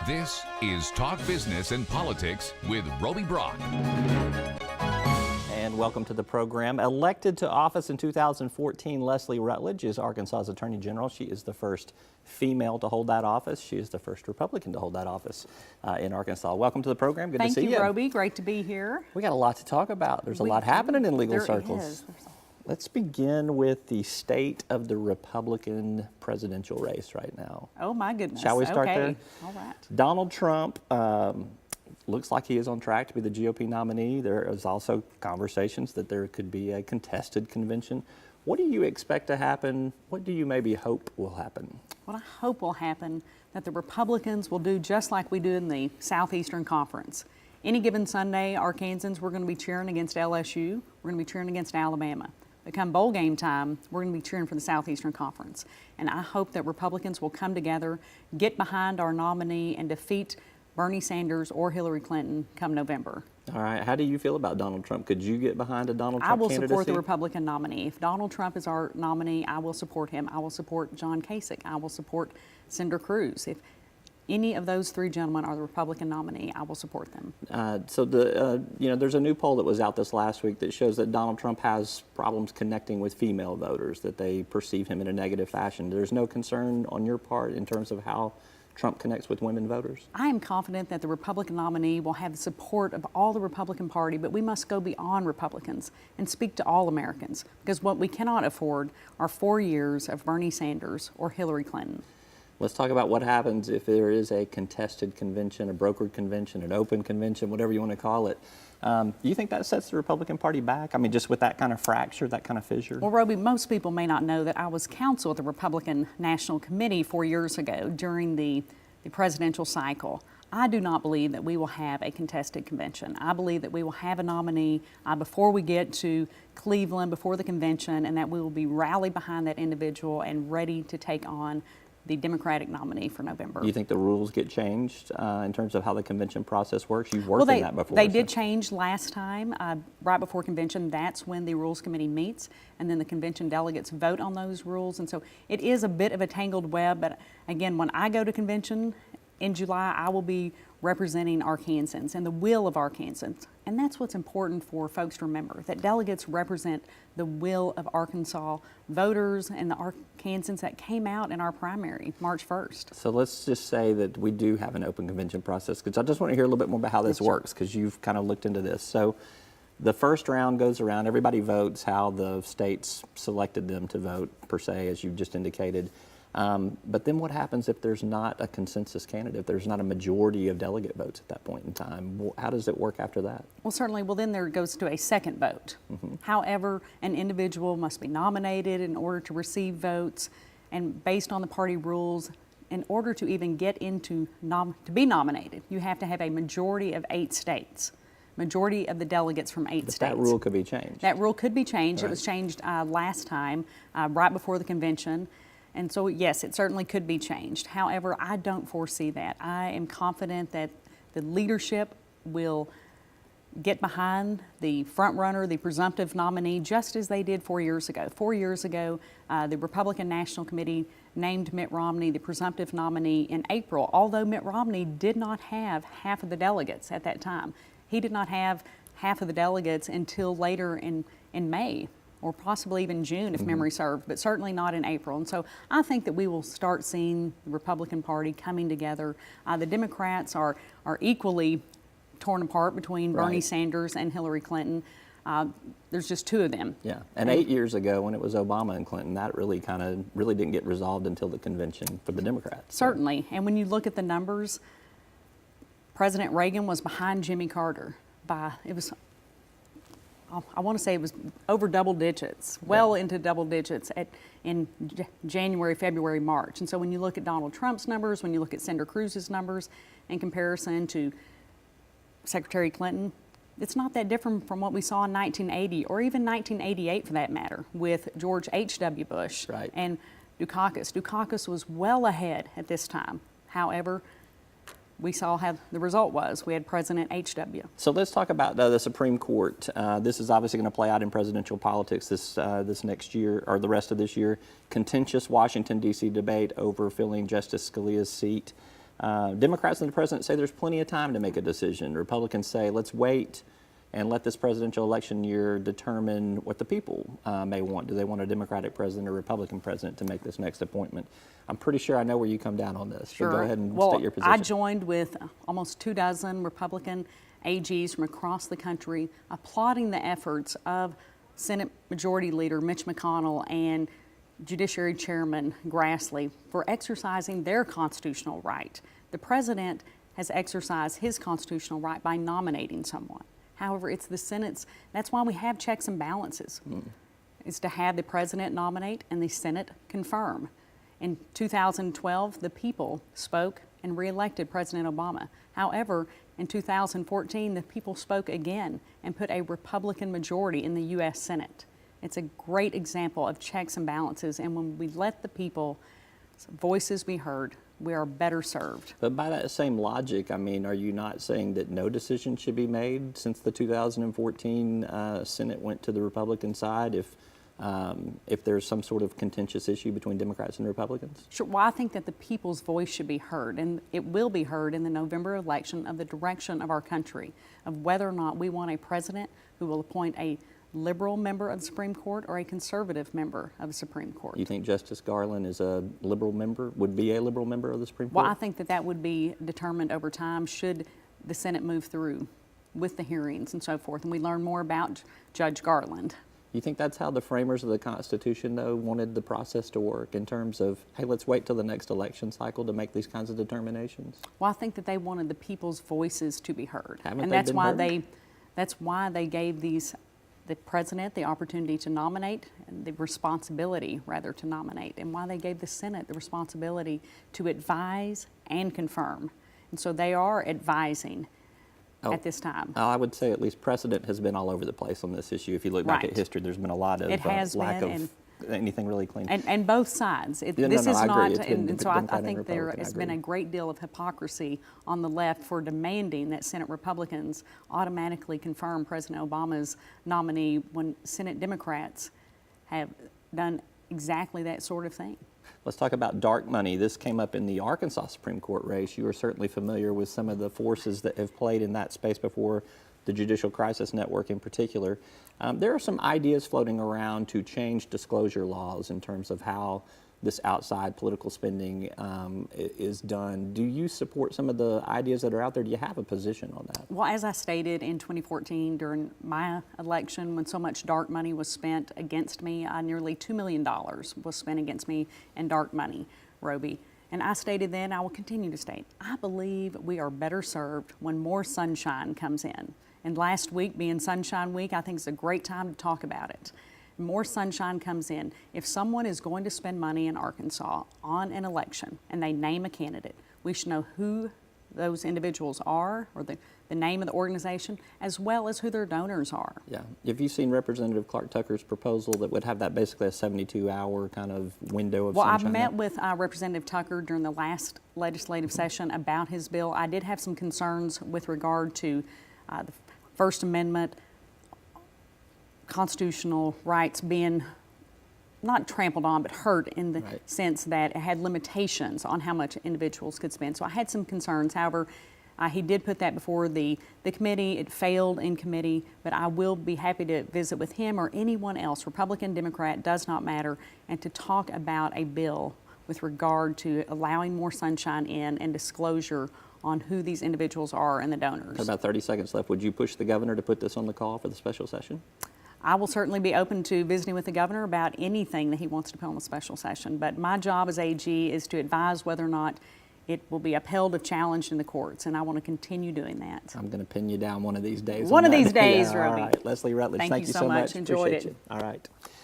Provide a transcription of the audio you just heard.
This is Talk Business and Politics with Roby Brock. And welcome to the program. Elected to office in 2014, Leslie Rutledge is Arkansas's Attorney General. She is the first female to hold that office. She is the first Republican to hold that office in Arkansas. Welcome to the program. Good to see you. Thank you, Roby. Great to be here. We got a lot to talk about. There's a lot happening in legal circles. Is. Let's begin with the state of the Republican presidential race right now. Oh, my goodness. Shall we start there? All right. Donald Trump looks like he is on track to be the GOP nominee. There is also conversations that there could be a contested convention. What do you expect to happen? What do you maybe hope will happen? What I hope will happen that the Republicans will do just like we do in the Southeastern Conference. Any given Sunday, Arkansans, we're going to be cheering against LSU. We're going to be cheering against Alabama. Come bowl game time, we're going to be cheering for the Southeastern Conference. And I hope that Republicans will come together, get behind our nominee, and defeat Bernie Sanders or Hillary Clinton come November. All right. How do you feel about Donald Trump? Could you get behind a Donald Trump candidacy? I will support the Republican nominee. If Donald Trump is our nominee, I will support him. I will support John Kasich. I will support Senator Cruz. If any of those three gentlemen are the Republican nominee, I will support them. There's a new poll that was out this last week that shows that Donald Trump has problems connecting with female voters, that they perceive him in a negative fashion. There's no concern on your part in terms of how Trump connects with women voters? I am confident that the Republican nominee will have the support of all the Republican Party, but we must go beyond Republicans and speak to all Americans, because what we cannot afford are 4 years of Bernie Sanders or Hillary Clinton. Let's talk about what happens if there is a contested convention, a brokered convention, an open convention, whatever you want to call it. Do you think that sets the Republican Party back? I mean, just with that kind of fracture, that kind of fissure? Well, Roby, most people may not know that I was counsel at the Republican National Committee 4 years ago during the presidential cycle. I do not believe that we will have a contested convention. I believe that we will have a nominee before we get to Cleveland, before the convention, and that we will be rallied behind that individual and ready to take on the Democratic nominee for November. Do you think the rules get changed in terms of how the convention process works? You've worked in that before. They did change last time, right before convention. That's when the Rules Committee meets, and then the convention delegates vote on those rules. And so it is a bit of a tangled web, but again, when I go to convention in July, I will be representing Arkansans and the will of Arkansans. And that's what's important for folks to remember, that delegates represent the will of Arkansas voters and the Arkansans that came out in our primary March 1st. So let's just say that we do have an open convention process, because I just want to hear a little bit more about how this works, because you've kind of looked into this. So the first round goes around, everybody votes how the states selected them to vote, per se, as you just indicated. But then what happens if there's not a consensus candidate, if there's not a majority of delegate votes at that point in time? How does it work after that? Well, certainly, then there goes to a second vote. Mm-hmm. However, an individual must be nominated in order to receive votes, and based on the party rules, in order to even get into to be nominated, you have to have a majority of 8 states. Majority of the delegates from 8 states. That rule could be changed. That rule could be changed. Right. It was changed last time, right before the convention. And so, yes, it certainly could be changed. However, I don't foresee that. I am confident that the leadership will get behind the front runner, the presumptive nominee, just as they did 4 years ago. 4 years ago, the Republican National Committee named Mitt Romney the presumptive nominee in April, although Mitt Romney did not have half of the delegates at that time. He did not have half of the delegates until later in May, or possibly even June, if memory serves, but certainly not in April. And so I think that we will start seeing the Republican Party coming together. The Democrats are equally torn apart between Bernie Sanders and Hillary Clinton. There's just 2 of them. Yeah, and 8 years ago, when it was Obama and Clinton, that really didn't get resolved until the convention for the Democrats. Certainly, and when you look at the numbers, President Reagan was behind Jimmy Carter by, I want to say it was over double digits, well into double digits in January, February, March. And so when you look at Donald Trump's numbers, when you look at Senator Cruz's numbers in comparison to Secretary Clinton, it's not that different from what we saw in 1980 or even 1988 for that matter with George H.W. Bush and Dukakis. Dukakis was well ahead at this time. However, we saw how the result was. We had President H.W. So let's talk about the Supreme Court. This is obviously going to play out in presidential politics this next year, or the rest of this year. Contentious Washington, D.C. debate over filling Justice Scalia's seat. Democrats and the president say there's plenty of time to make a decision. Republicans say let's wait and let this presidential election year determine what the people may want. Do they want a Democratic president or Republican president to make this next appointment? I'm pretty sure I know where you come down on this. Sure. So go ahead and well, state your position. I joined with almost 24 Republican AGs from across the country applauding the efforts of Senate Majority Leader Mitch McConnell and Judiciary Chairman Grassley for exercising their constitutional right. The president has exercised his constitutional right by nominating someone. However, it's the Senate's, that's why we have checks and balances, is to have the president nominate and the Senate confirm. In 2012, the people spoke and reelected President Obama. However, in 2014, the people spoke again and put a Republican majority in the U.S. Senate. It's a great example of checks and balances, and when we let the people's voices be heard, we are better served. But by that same logic, I mean, are you not saying that no decision should be made since the 2014 Senate went to the Republican side if there's some sort of contentious issue between Democrats and Republicans? Sure. Well, I think that the people's voice should be heard, and it will be heard in the November election of the direction of our country, of whether or not we want a president who will appoint a liberal member of the Supreme Court or a conservative member of the Supreme Court. You think Justice Garland is a liberal member, would be a liberal member of the Supreme Court? Well, I think that that would be determined over time should the Senate move through with the hearings and so forth, and we learn more about Judge Garland. You think that's how the framers of the Constitution, though, wanted the process to work in terms of, hey, let's wait till the next election cycle to make these kinds of determinations? Well, I think that they wanted the people's voices to be heard. Haven't and they that's been why heard? that's why they gave the president the opportunity to nominate, and the responsibility rather to nominate, and why they gave the Senate the responsibility to advise and confirm. And so they are advising at this time. I would say at least precedent has been all over the place on this issue. If you look back Right. at history, there's been a lot of It has lack been, of anything really clean. And both sides. Yeah, This no, is I agree. not, It's been and so I Democrat and think there Republican, I has been a agree. great deal of hypocrisy on the left for demanding that Senate Republicans automatically confirm President Obama's nominee when Senate Democrats have done exactly that sort of thing. Let's talk about dark money. This came up in the Arkansas Supreme Court race. You are certainly familiar with some of the forces that have played in that space before, the Judicial Crisis Network in particular. There are some ideas floating around to change disclosure laws in terms of how this outside political spending is done. Do you support some of the ideas that are out there? Do you have a position on that? Well, as I stated in 2014 during my election, when so much dark money was spent against me, nearly $2 million was spent against me in dark money, Roby. And I stated then, I will continue to state, I believe we are better served when more sunshine comes in. And last week being Sunshine Week, I think it's a great time to talk about it. More sunshine comes in. If someone is going to spend money in Arkansas on an election and they name a candidate, we should know who those individuals are, or the name of the organization, as well as who their donors are. Yeah. Have you seen Representative Clark Tucker's proposal that would have that basically a 72-hour kind of window of Well, sunshine? I met with Representative Tucker during the last legislative session about his bill. I did have some concerns with regard to the First Amendment, constitutional rights being not trampled on, but hurt in the sense that it had limitations on how much individuals could spend. So I had some concerns. However, he did put that before the committee. It failed in committee, but I will be happy to visit with him or anyone else, Republican, Democrat, does not matter, and to talk about a bill with regard to allowing more sunshine in and disclosure on who these individuals are and the donors. About 30 seconds left. Would you push the governor to put this on the call for the special session? I will certainly be open to visiting with the governor about anything that he wants to put on the special session, but my job as AG is to advise whether or not it will be upheld or challenged in the courts, and I want to continue doing that. I'm going to pin you down one of these days. One on of that. these days, Yeah, all Roby. right. Leslie Rutledge, Thank you you so so much. much. Enjoyed Appreciate it. You. All right.